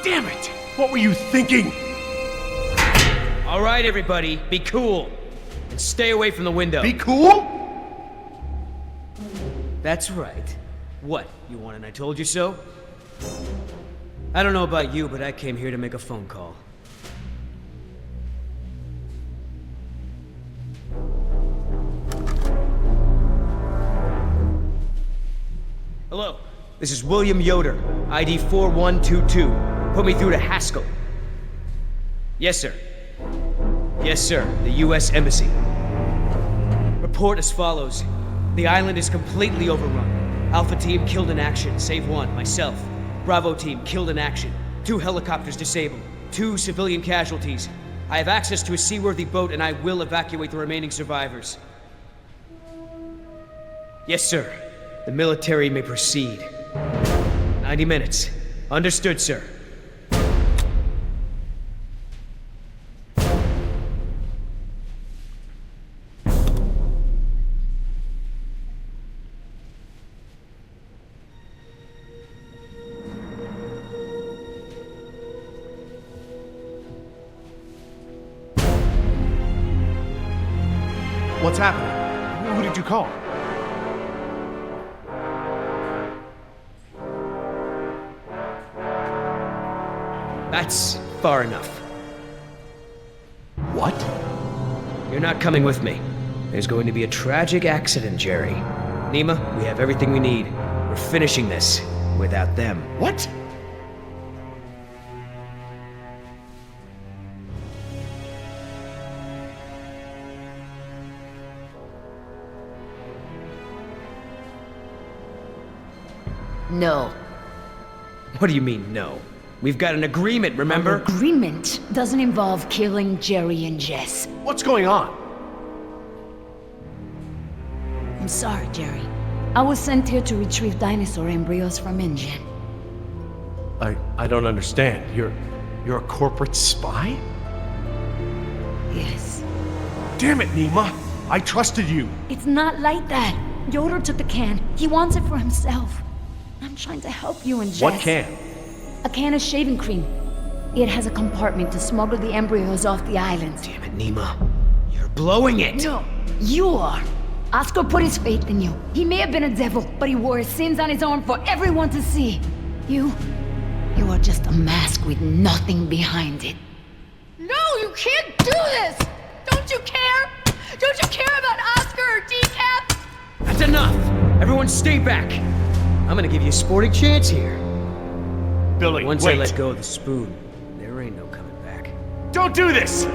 S3: Damn it! What were you thinking?
S1: All right, everybody, be cool. And stay away from the window.
S3: Be cool?
S1: That's right. What, you want an I told you so? I don't know about you, but I came here to make a phone call. Hello, this is William Yoder, ID 4122. Put me through to Haskell. Yes, sir. Yes, sir, the U.S. Embassy. Report as follows. The island is completely overrun. Alpha team killed in action, save one, myself. Bravo team killed in action. 2 helicopters disabled. 2 civilian casualties. I have access to a seaworthy boat and I will evacuate the remaining survivors. Yes, sir. The military may proceed. 90 minutes. Understood, sir.
S3: What's happening? Who did you call?
S1: That's far enough.
S3: What?
S1: You're not coming with me.
S8: There's going to be a tragic accident, Jerry. Nima, we have everything we need. We're finishing this without them.
S3: What?
S4: No.
S8: What do you mean, no? We've got an agreement, remember?
S4: Our agreement doesn't involve killing Jerry and Jess.
S3: What's going on?
S4: I'm sorry, Jerry. I was sent here to retrieve dinosaur embryos from InGen.
S3: I don't understand. You're a corporate spy?
S4: Yes.
S3: Damn it, Nima! I trusted you!
S4: It's not like that. Yoder took the can. He wants it for himself. I'm trying to help you and Jess.
S3: What can?
S4: A can of shaving cream. It has a compartment to smuggle the embryos off the island.
S8: Damn it, Nima. You're blowing it!
S4: No, you are. Oscar put his faith in you. He may have been a devil, but he wore his sins on his arm for everyone to see. You are just a mask with nothing behind it.
S5: No, you can't do this! Don't you care? Don't you care about Oscar or Decaf?
S8: That's enough! Everyone stay back! I'm gonna give you a sporting chance here.
S3: Billy,
S8: Once
S3: wait.
S8: I let go of the spoon, there ain't no coming back.
S3: Don't do this!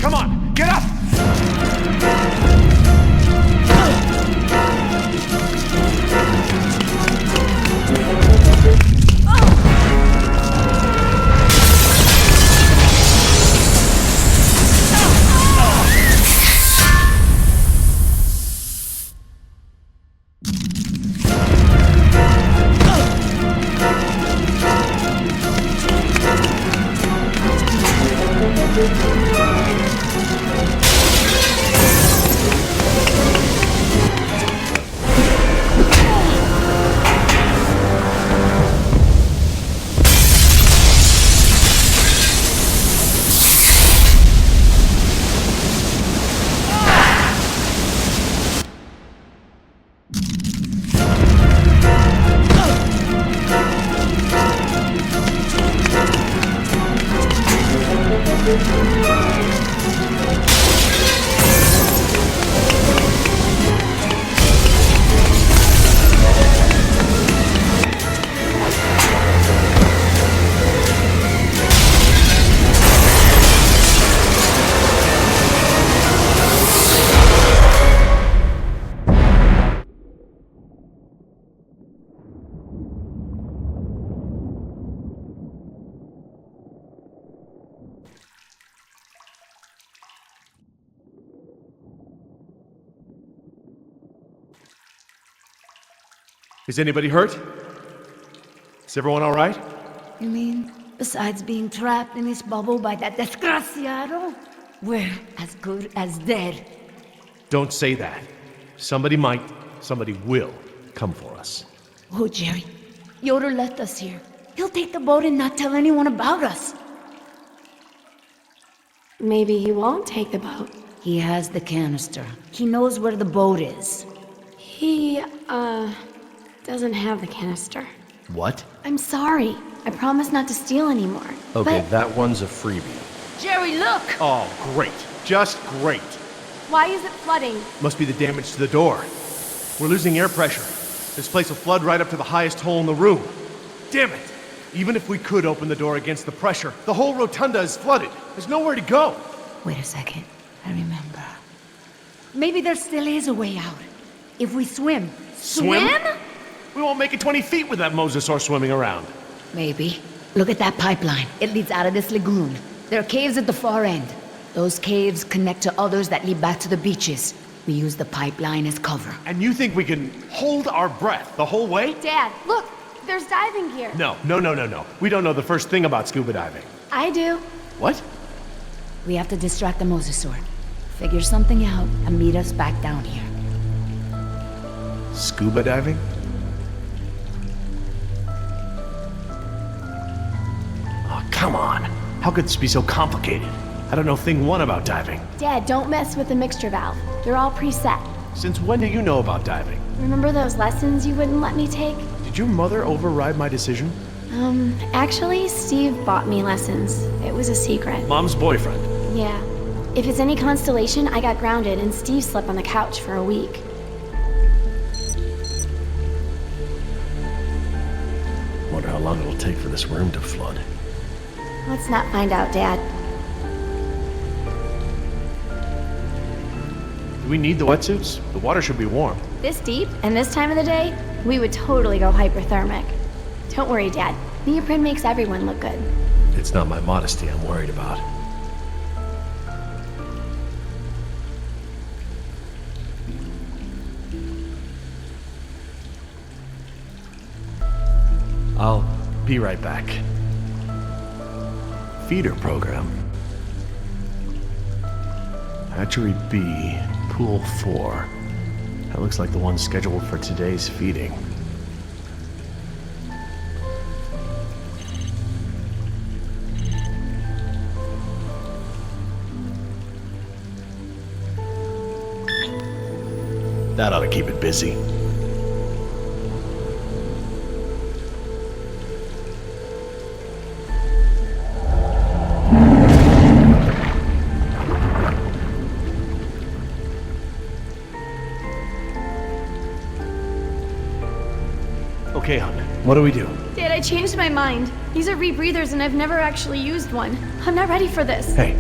S3: Come on, get up! Is anybody hurt? Is everyone all right?
S4: You mean, besides being trapped in this bubble by that desgraciado, we're as good as dead.
S3: Don't say that. Somebody might, somebody will come for us.
S4: Oh, Jerry. Yoder left us here. He'll take the boat and not tell anyone about us.
S5: Maybe he won't take the boat.
S4: He has the canister. He knows where the boat is.
S5: He, doesn't have the canister.
S6: What?
S5: I'm sorry. I promise not to steal anymore.
S6: Okay,
S5: But
S6: that one's a freebie.
S4: Jerry, look!
S3: Oh, great. Just great.
S5: why is it flooding?
S3: Must be the damage to the door. We're losing air pressure. This place will flood right up to the highest hole in the room. Damn it! Even if we could open the door against the pressure, the whole rotunda is flooded. There's nowhere to go.
S4: Wait a second. I remember. Maybe there still is a way out. If we swim.
S3: Swim? We won't make it 20 feet with that mosasaur swimming around.
S4: Maybe. Look at that pipeline. It leads out of this lagoon. There are caves at the far end. Those caves connect to others that lead back to the beaches. We use the pipeline as cover.
S3: And you think we can hold our breath the whole way?
S5: Dad, look! There's diving gear.
S3: No. We don't know the first thing about scuba diving.
S5: I do.
S3: What?
S4: We have to distract the mosasaur. Figure something out and meet us back down here.
S3: Scuba diving?
S6: Oh, come on.
S3: How could this be so complicated? I don't know thing one about diving.
S5: Dad, don't mess with the mixture valve. They're all preset.
S3: Since when do you know about diving?
S5: Remember those lessons you wouldn't let me take?
S3: Did your mother override my decision?
S5: Actually, Steve bought me lessons. It was a secret.
S3: Mom's boyfriend.
S5: Yeah. If it's any consolation, I got grounded and Steve slept on the couch for a week.
S6: Wonder how long it'll take for this room to flood.
S5: Let's not find out, Dad.
S3: Do we need the wetsuits? The water should be warm.
S5: This deep and this time of the day, we would totally go hyperthermic. Don't worry, Dad. Neoprene makes everyone look good.
S6: It's not my modesty I'm worried about.
S3: I'll be right back. Feeder program. Hatchery B, Pool 4. That looks like the one scheduled for today's feeding. That ought to keep it busy. Okay, hon. What do we do?
S5: Dad, I changed my mind. These are rebreathers and I've never actually used one. I'm not ready for this.
S3: Hey,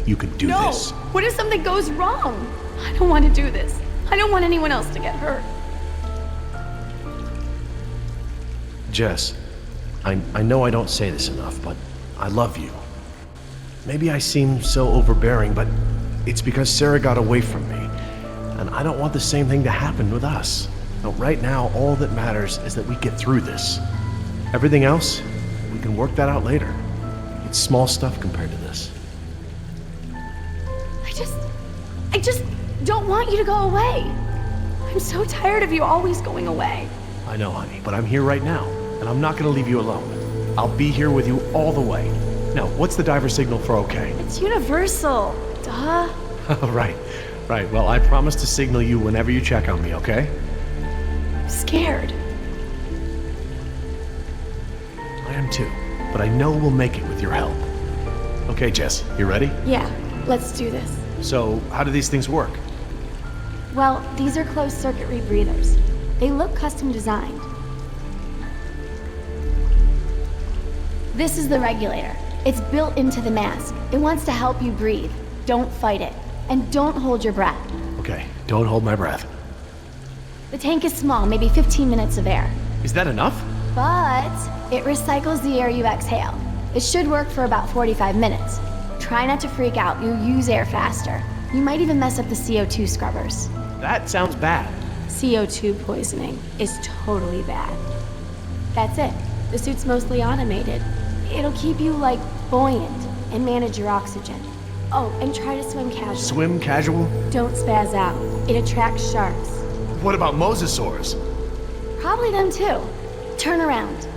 S3: you can do
S5: No!
S3: this.
S5: What if something goes wrong? I don't want to do this. I don't want anyone else to get hurt.
S6: Jess, I know I don't say this enough, but I love you. Maybe I seem so overbearing, but it's because Sarah got away from me. And I don't want the same thing to happen with us. No, right now, all that matters is that we get through this. Everything else, we can work that out later. It's small stuff compared to this.
S5: I just don't want you to go away. I'm so tired of you always going away.
S3: I know, honey, but I'm here right now, and I'm not gonna leave you alone. I'll be here with you all the way. Now, what's the diver signal for okay?
S5: It's universal. Duh.
S3: Right. Well, I promise to signal you whenever you check on me, okay?
S5: I'm scared.
S3: I am too, but I know we'll make it with your help. Okay, Jess, you ready?
S5: Yeah, let's do this.
S3: So, how do these things work?
S5: Well, these are closed-circuit rebreathers. They look custom designed. This is the regulator. It's built into the mask. It wants to help you breathe. Don't fight it. And don't hold your breath.
S3: Okay, don't hold my breath.
S5: The tank is small, maybe 15 minutes of air.
S3: Is that enough?
S5: But it recycles the air you exhale. It should work for about 45 minutes. Try not to freak out. You'll use air faster. You might even mess up the CO2 scrubbers.
S3: That sounds bad.
S5: CO2 poisoning is totally bad. That's it. The suit's mostly automated. It'll keep you, like, buoyant and manage your oxygen. Oh, and try to swim casual.
S3: Swim casual?
S5: Don't spaz out. It attracts sharks.
S3: What about mosasaurs?
S5: Probably them too. Turn around.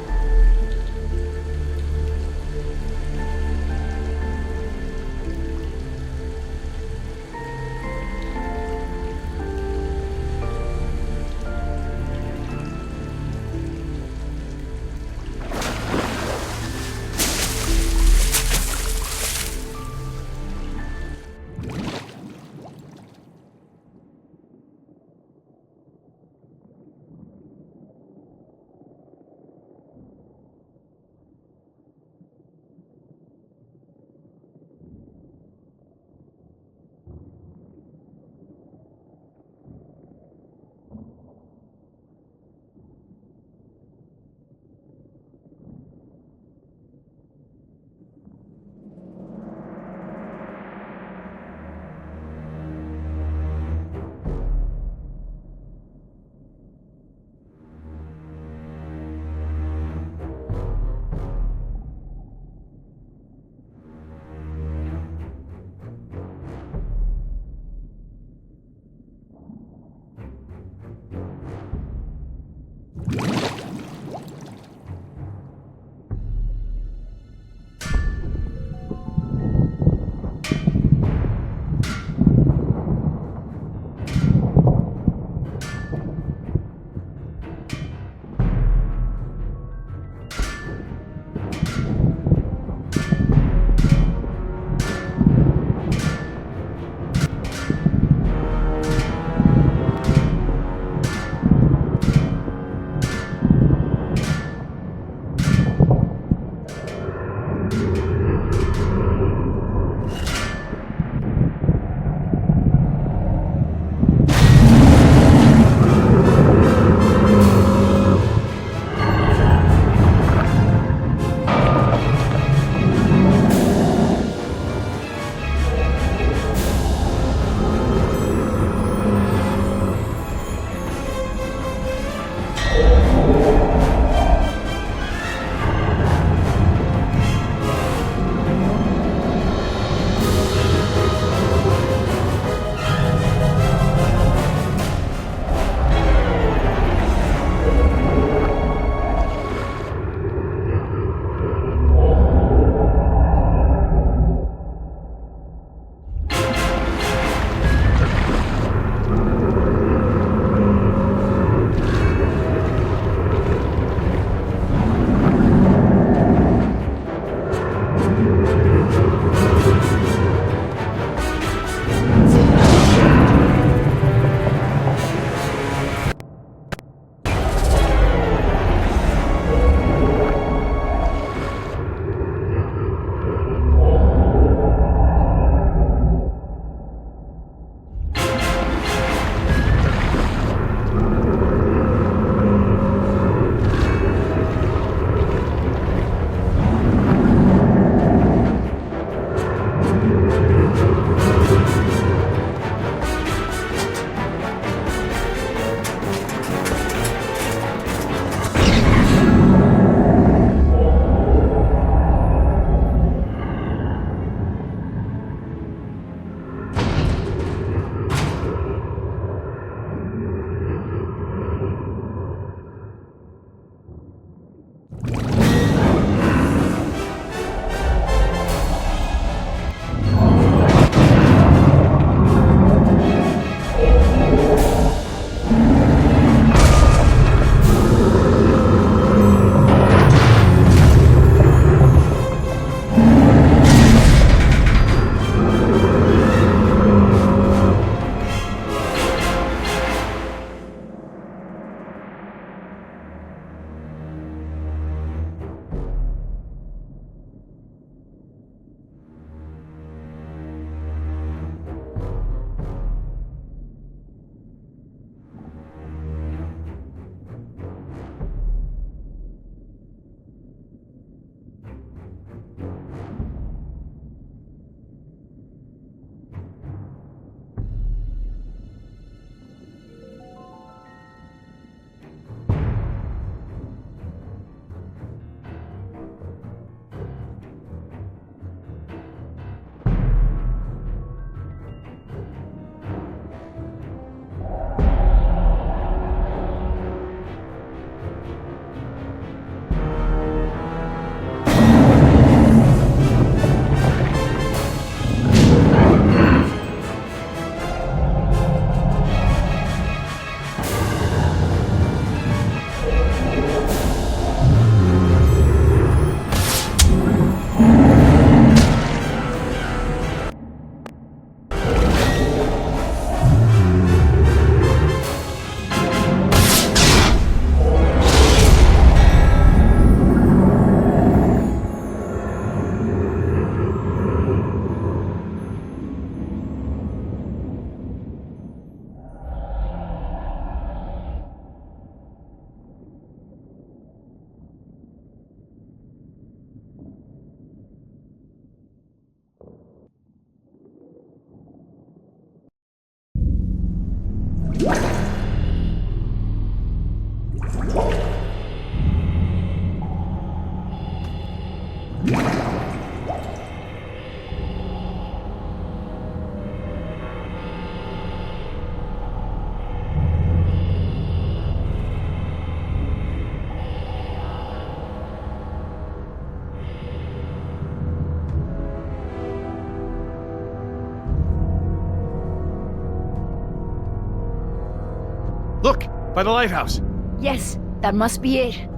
S3: Look! By the lighthouse!
S4: Yes, that must be it.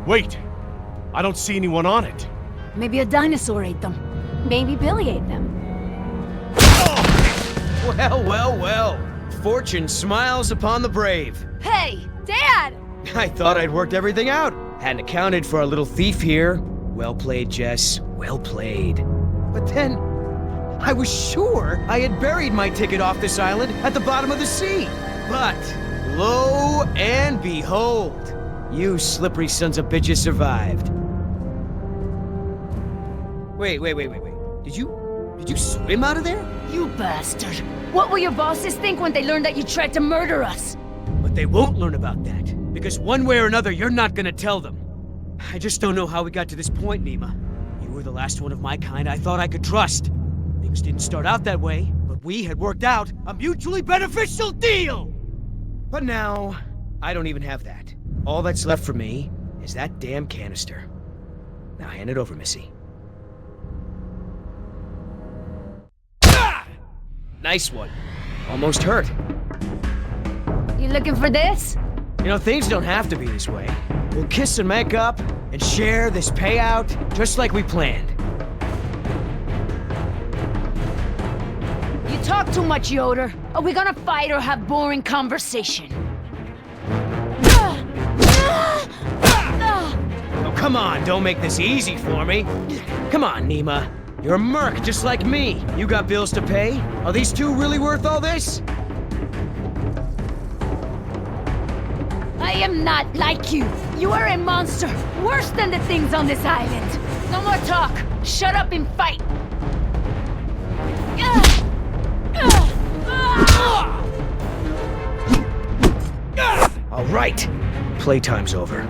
S3: Wait! I don't see anyone on it.
S4: Maybe a dinosaur ate them.
S5: Maybe Billy ate them.
S8: Well, well, well. Fortune smiles upon the brave.
S4: Hey, Dad!
S8: I thought I'd worked everything out. Hadn't accounted for our little thief here. Well played, Jess. Well played. But then, I was sure I had buried my ticket off this island at the bottom of the sea. But, lo and behold, you slippery sons of bitches survived. Wait. Did you swim out of there?
S4: You bastard! What will your bosses think when they learn that you tried to murder us?
S1: But they won't learn about that, because one way or another, you're not gonna tell them. I just don't know how we got to this point, Nima. You were the last one of my kind I thought I could trust. Things didn't start out that way, but we had worked out a mutually beneficial deal!
S8: But now, I don't even have that. All that's left for me is that damn canister. Now hand it over, Missy. Ah! Nice one. Almost hurt.
S4: You looking for this?
S8: You know, things don't have to be this way. We'll kiss and make up and share this payout just like we planned.
S4: You talk too much, Yoder. Are we gonna fight or have boring conversation?
S8: Oh, come on, don't make this easy for me. Come on, Nima. You're a merc just like me. You got bills to pay. Are these two really worth all this?
S4: I am not like you. You are a monster, worse than the things on this island. No more talk. Shut up and fight.
S8: All right. Playtime's over.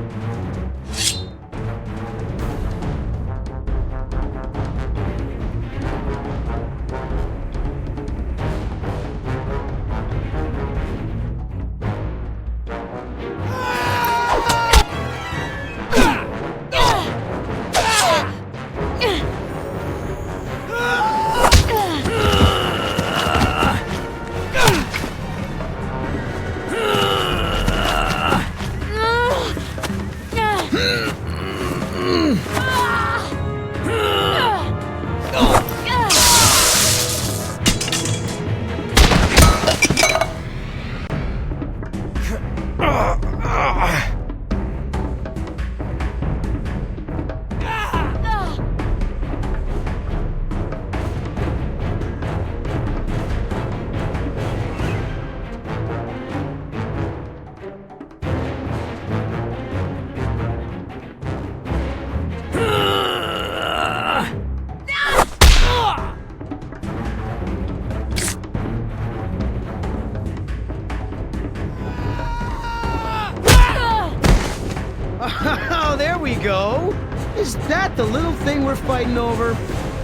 S8: Oh, there we go. Is that the little thing we're fighting over?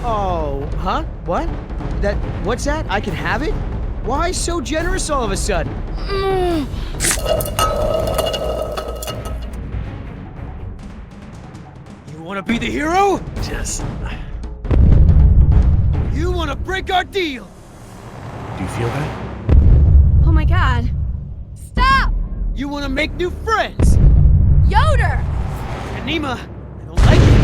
S8: Oh, huh? What? What's that? I can have it? Why so generous all of a sudden?
S1: You wanna be the hero?
S3: Jess,
S1: You wanna break our deal?
S3: do you feel that?
S5: Oh my god. Stop!
S1: You wanna make new friends?
S5: Yoder!
S1: And Nima, I don't like it.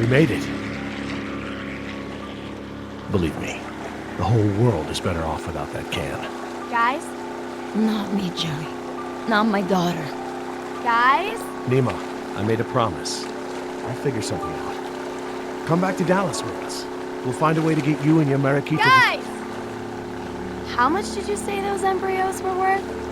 S3: We made it. Believe me, the whole world is better off without that can.
S5: Guys?
S4: Not me, Joey. Not my daughter.
S5: Guys?
S3: Nima, I made a promise. I'll figure something out. Come back to Dallas with us. We'll find a way to get you and your Mariquita.
S5: Guys! How much did you say those embryos were worth?